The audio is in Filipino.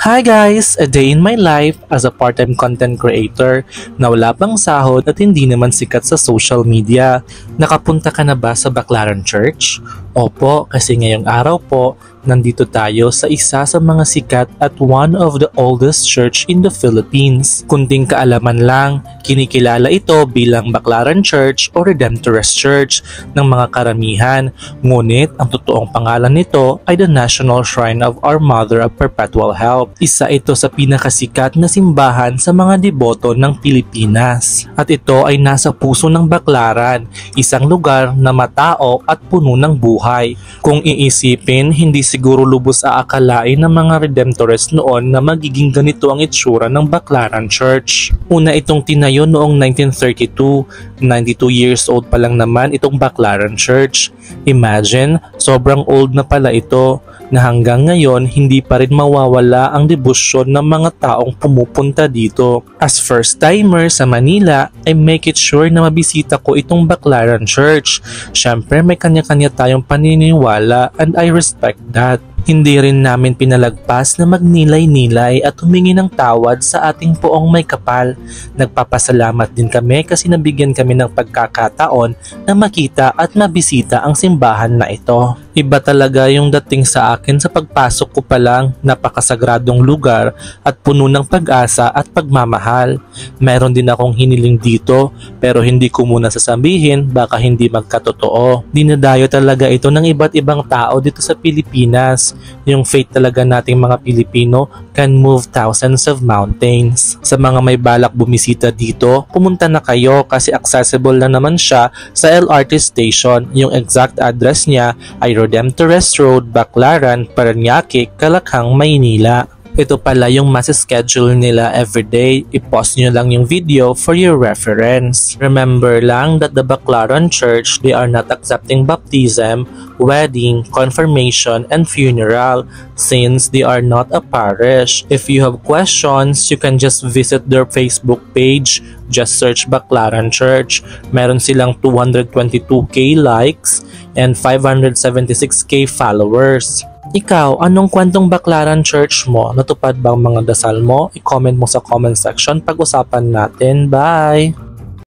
Hi guys! A day in my life as a part-time content creator na wala pang sahod at hindi naman sikat sa social media. Nakapunta ka na ba sa Baclaran Church? Opo, kasi ngayong araw po, nandito tayo sa isa sa mga sikat at one of the oldest church in the Philippines. Kunting kaalaman lang, kinikilala ito bilang Baclaran Church o Redemptorist Church ng mga karamihan. Ngunit ang totoong pangalan nito ay the National Shrine of Our Mother of Perpetual Help. Isa ito sa pinakasikat na simbahan sa mga deboto ng Pilipinas. At ito ay nasa puso ng Baclaran, isang lugar na matao at puno ng buhay. Kung iisipin, hindi siguro lubos aakalain ng mga Redemptorists noon na magiging ganito ang itsura ng Baclaran Church. Una itong tinayo noong 1932, 92 years old pa lang naman itong Baclaran Church. Imagine, sobrang old na pala ito na hanggang ngayon hindi pa rin mawawala ang debosyon ng mga taong pumupunta dito. As first timer sa Manila, I make it sure na mabisita ko itong Baclaran Church. Syempre may kanya-kanya tayong paniniwala and I respect that. Hindi rin namin pinalagpas na magnilay-nilay at humingi ng tawad sa ating poong may kapal. Nagpapasalamat din kami kasi nabigyan kami ng pagkakataon na makita at mabisita ang simbahan na ito. Iba talaga yung dating sa akin sa pagpasok ko pa lang, napakasagradong lugar at puno ng pag-asa at pagmamahal. Meron din akong hiniling dito pero hindi ko muna sasabihin baka hindi magkatotoo. Dinadayo talaga ito ng iba't ibang tao dito sa Pilipinas. Yung faith talaga nating mga Pilipino can move thousands of mountains. Sa mga may balak bumisita dito, pumunta na kayo kasi accessible na naman siya sa LRT station. Yung exact address niya ay Redemptorist Road, Baclaran, Parañaque, Calakhang, Maynila. Ito pala yung schedule nila everyday. I-pause nyo lang yung video for your reference. Remember lang that the Baclaran Church, they are not accepting baptism, wedding, confirmation, and funeral since they are not a parish. If you have questions, you can just visit their Facebook page. Just search Baclaran Church. Meron silang 222k likes and 576k followers. Ikaw, anong kwentong Baclaran Church mo? Natupad ba ang mga dasal mo? I-comment mo sa comment section. Pag-usapan natin. Bye!